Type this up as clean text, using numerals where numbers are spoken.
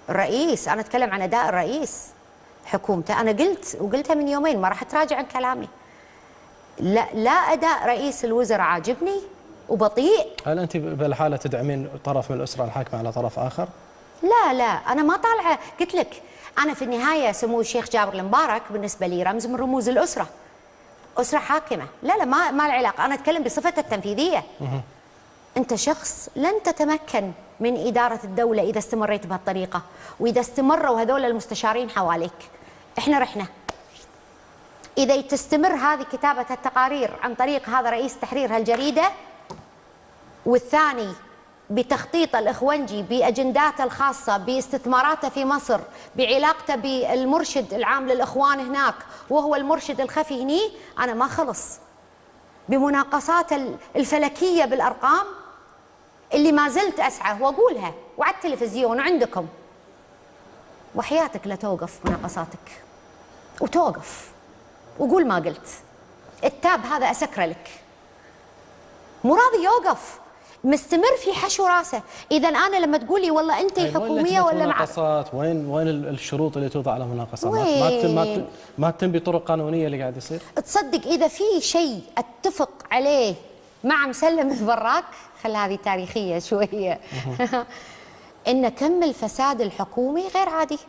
الرئيس، أنا أتكلم عن أداء الرئيس حكومته. أنا قلت وقلتها من يومين، ما راح أتراجع عن كلامي. لا أداء رئيس الوزراء عاجبني وبطيء. هل أنت بالحالة تدعمين طرف من الأسرة الحاكمة على طرف آخر؟ لا أنا ما طالعة، قلت لك أنا في النهاية سمو الشيخ جابر المبارك بالنسبة لي رمز من رموز الأسرة، أسرة حاكمة. لا ما له علاقة، أنا أتكلم بصفته التنفيذية. أنت شخص لن تتمكن من إدارة الدولة إذا استمريت بهالطريقة، وإذا استمروا هذول المستشارين حواليك. إحنا رحنا. إذا تستمر هذه كتابة التقارير عن طريق هذا رئيس تحرير هالجريدة، والثاني بتخطيط الإخوانجي بأجنداته الخاصة، باستثماراته في مصر، بعلاقته بالمرشد العام للإخوان هناك وهو المرشد الخفي هني، أنا ما خلص بمناقصات الفلكية بالأرقام اللي ما زلت أسعى وأقولها وعلى التلفزيون وعندكم. وحياتك لا توقف مناقصاتك، وتوقف وقول ما قلت. التاب هذا أسكره لك، مو راضي يوقف، مستمر في حشو راسه. إذا أنا لما تقولي والله أنت حكومية ولا مناقصات، وين الشروط اللي توضع على مناقصة؟ ما تتم بطرق قانونية اللي قاعد يصير؟ تصدق إذا في شيء أتفق عليه مع مسلم البراك، خل هذه تاريخية شوية، إن كم الفساد الحكومي غير عادي.